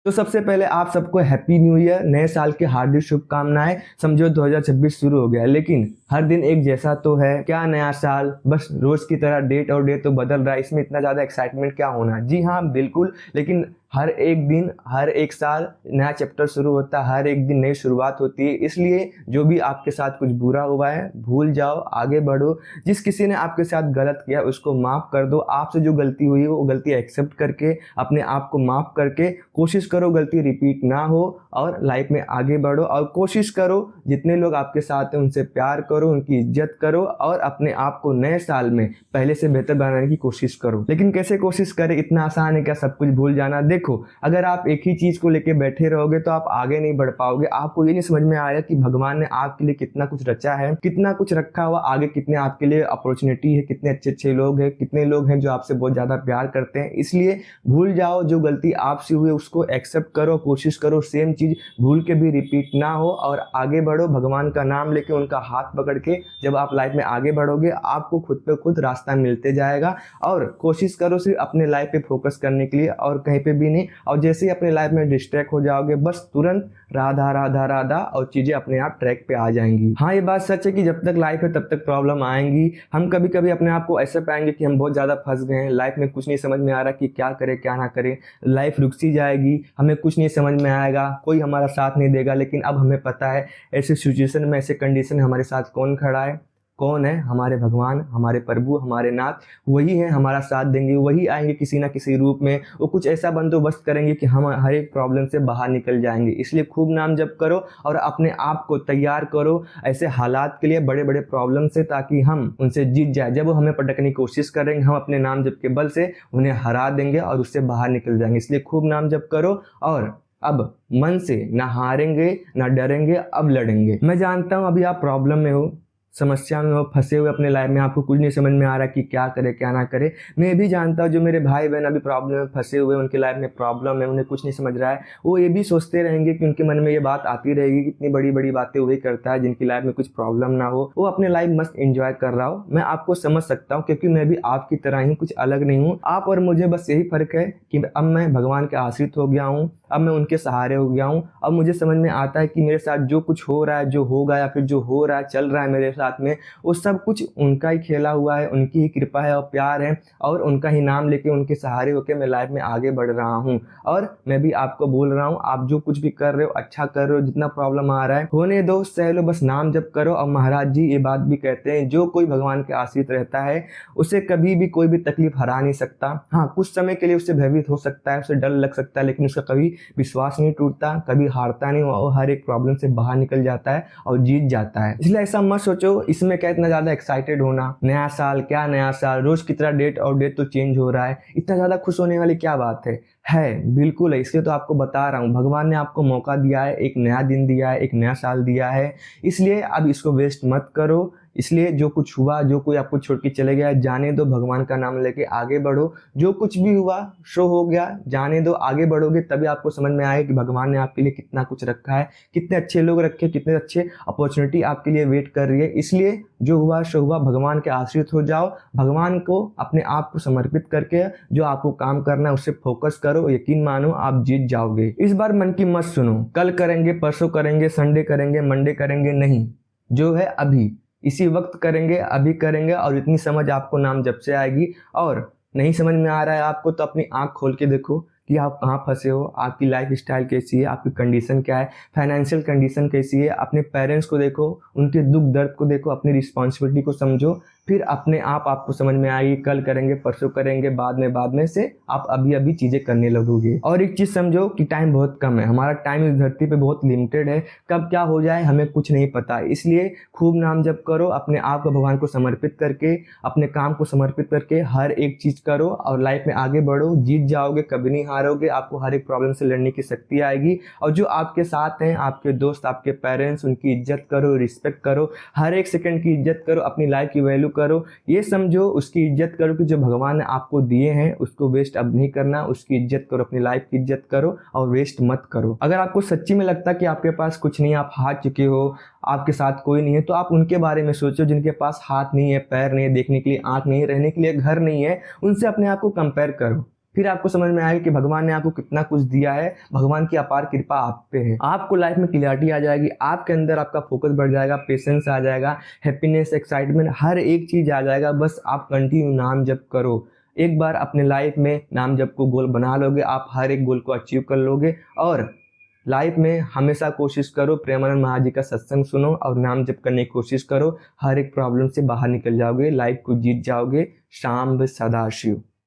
तो सबसे पहले आप सबको हैप्पी न्यू ईयर, नए साल की हार्दिक शुभकामनाएं। समझो 2026 शुरू हो गया, लेकिन हर दिन एक जैसा तो है क्या? नया साल बस रोज की तरह डेट और डे तो बदल रहा है, इसमें इतना ज़्यादा एक्साइटमेंट क्या होना? जी हाँ बिल्कुल, लेकिन हर एक दिन, हर एक साल नया चैप्टर शुरू होता है, हर एक दिन नई शुरुआत होती है। इसलिए जो भी आपके साथ कुछ बुरा हुआ है भूल जाओ, आगे बढ़ो। जिस किसी ने आपके साथ गलत किया उसको माफ़ कर दो। आपसे जो गलती हुई वो गलती एक्सेप्ट करके अपने आप को माफ़ करके कोशिश करो गलती रिपीट ना हो और लाइफ में आगे बढ़ो। और कोशिश करो जितने लोग आपके साथ हैं उनसे प्यार करो, उनकी इज्जत करो और अपने आप को नए साल में पहले से बेहतर बनाने की कोशिश करो। लेकिन कैसे कोशिश करें? इतना आसान है क्या सब कुछ भूल जाना? देखो, अगर आप एक ही चीज को लेके बैठे रहोगे तो आप आगे नहीं बढ़ पाओगे। आपको ये नहीं समझ में आएगा कि भगवान ने आपके लिए कितना कुछ रचा है, कितना कुछ रखा हुआ, आगे कितने आपके लिए अपॉर्चुनिटी है, कितने अच्छे अच्छे लोग हैं, कितने लोग हैं जो आपसे बहुत ज्यादा प्यार करते हैं। इसलिए भूल जाओ, जो गलती आपसे हुई उसको एक्सेप्ट करो, कोशिश करो सेम चीज भूल के भी रिपीट ना हो और आगे बढ़ो। भगवान का नाम लेके, उनका हाथ पकड़ के जब आप लाइफ में आगे बढ़ोगे आपको खुद पे खुद रास्ता मिलते जाएगा। और कोशिश करो सिर्फ अपने लाइफ पे फोकस करने के लिए और कहीं पे भी नहीं। और जैसे ही अपने लाइफ में डिस्ट्रैक्ट हो जाओगे बस तुरंत राधा राधा राधा और चीजें अपने आप ट्रैक पे आ जाएंगी। हाँ, ये बात सच है कि जब तक लाइफ है तब तक प्रॉब्लम आएंगी। हम कभी कभी अपने आप को ऐसे पाएंगे कि हम बहुत ज्यादा फंस गए हैं, लाइफ में कुछ नहीं समझ में आ रहा कि क्या करें क्या ना करें। लाइफ रुक सी जाएगी, हमें कुछ नहीं समझ में आएगा, कोई हमारा साथ नहीं देगा। लेकिन अब हमें पता है ऐसे सिचुएशन में, ऐसे कंडीशन में हमारे साथ कौन खड़ा है। कौन है? हमारे भगवान, हमारे प्रभु, हमारे नाथ। वही है, हमारा साथ देंगे, वही आएंगे किसी ना किसी रूप में। वो कुछ ऐसा बंदोबस्त करेंगे कि हम हर एक प्रॉब्लम से बाहर निकल जाएंगे। इसलिए खूब नाम जप करो और अपने आप को तैयार करो ऐसे हालात के लिए, बड़े बड़े प्रॉब्लम से, ताकि हम उनसे जीत जाए। जब वो हमें पटकने की कोशिश करेंगे हम अपने नाम जप के बल से उन्हें हरा देंगे और उससे बाहर निकल जाएंगे। इसलिए खूब नाम जप करो और अब मन से ना हारेंगे ना डरेंगे, अब लड़ेंगे। मैं जानता हूं अभी आप प्रॉब्लम में हो, समस्या में हो, फंसे हुए अपने लाइफ में, आपको कुछ नहीं समझ में आ रहा कि क्या करे क्या ना करे। मैं भी जानता हूँ जो मेरे भाई बहन अभी प्रॉब्लम में फंसे हुए, उनके लाइफ में प्रॉब्लम है, उन्हें कुछ नहीं समझ रहा है, वो ये भी सोचते रहेंगे कि उनके मन में ये बात आती रहेगी कि इतनी बड़ी बड़ी बातें वही करता है जिनकी लाइफ में कुछ प्रॉब्लम ना हो, वो अपने लाइफ मस्त एंजॉय कर रहा हो। मैं आपको समझ सकता हूँ क्योंकि मैं भी आपकी तरह ही कुछ अलग नहीं हूँ। आप और मुझे बस यही फर्क है कि अब मैं भगवान के आश्रित हो गया हूँ, अब मैं उनके सहारे हो गया हूँ। अब मुझे समझ में आता है कि मेरे साथ जो कुछ हो रहा है, जो होगा या फिर जो हो रहा है, चल रहा है मेरे साथ में, वो सब कुछ उनका ही खेला हुआ है, उनकी ही कृपा है और प्यार है। और उनका ही नाम लेके, उनके सहारे होके मैं लाइफ में आगे बढ़ रहा हूँ। और मैं भी आपको बोल रहा हूँ, आप जो कुछ भी कर रहे हो अच्छा कर रहे हो। जितना प्रॉब्लम आ रहा है होने दो, सह लो, बस नाम जप करो। और महाराज जी ये बात भी कहते हैं, जो कोई भगवान के आश्रित रहता है उसे कभी भी कोई भी तकलीफ हरा नहीं सकता। हाँ, कुछ समय के लिए उससे भयभीत हो सकता है, उसे डर लग सकता है, लेकिन उसका कभी विश्वास नहीं टूटता, कभी हारता नहीं, वो हर एक प्रॉब्लम से बाहर निकल जाता है और जीत जाता है। इसलिए ऐसा मत सोचो इसमें क्या इतना ज्यादा एक्साइटेड होना। नया साल क्या नया साल, रोज की तरह डेट और डेट तो चेंज हो रहा है, इतना ज्यादा खुश होने वाली क्या बात है बिल्कुल है। इसलिए तो आपको बता रहा हूँ, भगवान ने आपको मौका दिया है, एक नया दिन दिया है, एक नया साल दिया है। इसलिए अब इसको वेस्ट मत करो। इसलिए जो कुछ हुआ, जो कोई आपको छोड़ के चले गया, जाने दो, भगवान का नाम लेके आगे बढ़ो। जो कुछ भी हुआ शो हो गया, जाने दो, आगे बढ़ोगे तभी आपको समझ में आएगा कि भगवान ने आपके लिए कितना कुछ रखा है, कितने अच्छे लोग रखे, कितने अच्छे अपॉर्चुनिटी आपके लिए वेट कर रही है। इसलिए जो हुआ शो हुआ, भगवान के आश्रित हो जाओ, भगवान को अपने आप को समर्पित करके जो आपको काम करना है उससे फोकस करो। यकीन मानो आप जीत जाओगे। इस बार मन की मत सुनो, कल करेंगे, परसों करेंगे, संडे करेंगे, मंडे करेंगे, नहीं, जो है अभी, इसी वक्त करेंगे, अभी करेंगे। और इतनी समझ आपको नाम जब से आएगी। और नहीं समझ में आ रहा है आपको तो अपनी आंख खोल के देखो कि आप कहाँ फंसे हो, आपकी लाइफ स्टाइल कैसी है, आपकी कंडीशन क्या है, फाइनेंशियल कंडीशन कैसी है। अपने पेरेंट्स को देखो, उनके दुख दर्द को देखो, अपनी रिस्पॉन्सिबिलिटी को समझो, फिर अपने आप आपको समझ में आएगी। कल करेंगे, परसों करेंगे, बाद में से आप अभी अभी चीज़ें करने लगोगे। और एक चीज़ समझो कि टाइम बहुत कम है, हमारा टाइम इस धरती पे बहुत लिमिटेड है, कब क्या हो जाए हमें कुछ नहीं पता। इसलिए खूब नाम जप करो, अपने आप को भगवान को समर्पित करके, अपने काम को समर्पित करके हर एक चीज़ करो और लाइफ में आगे बढ़ो। जीत जाओगे, कभी नहीं हारोगे, आपको हर एक प्रॉब्लम से लड़ने की शक्ति आएगी। और जो आपके साथ हैं, आपके दोस्त, आपके पेरेंट्स, उनकी इज्जत करो, रिस्पेक्ट करो, हर एक सेकंड की इज्जत करो, अपनी लाइफ की वैल्यू करो। ये समझो, उसकी इज्जत करो कि जो भगवान ने आपको दिए हैं उसको वेस्ट अब नहीं करना। उसकी इज्जत करो, अपनी लाइफ की इज्जत करो और वेस्ट मत करो। अगर आपको सच्ची में लगता है कि आपके पास कुछ नहीं, आप हार चुके हो, आपके साथ कोई नहीं है, तो आप उनके बारे में सोचो जिनके पास हाथ नहीं है, पैर नहीं है, देखने के लिए आंख नहीं है, रहने के लिए घर नहीं है। उनसे अपने आप को कंपेयर करो। फिर आपको समझ में आएगा कि भगवान ने आपको कितना कुछ दिया है, भगवान की अपार कृपा आप पे है। आपको लाइफ में क्लियरिटी आ जाएगी, आपके अंदर आपका फोकस बढ़ जाएगा, पेशेंस आ जाएगा, हैप्पीनेस, एक्साइटमेंट, हर एक चीज़ आ जाएगा। बस आप कंटिन्यू नाम जप करो। एक बार अपने लाइफ में नाम जप को गोल बना लोगे, आप हर एक गोल को अचीव कर लोगे। और लाइफ में हमेशा कोशिश करो, प्रेमानंद महाराज जी का सत्संग सुनो और नाम जप करने की कोशिश करो, हर एक प्रॉब्लम से बाहर निकल जाओगे, लाइफ को जीत जाओगे। शाम सदाशिव।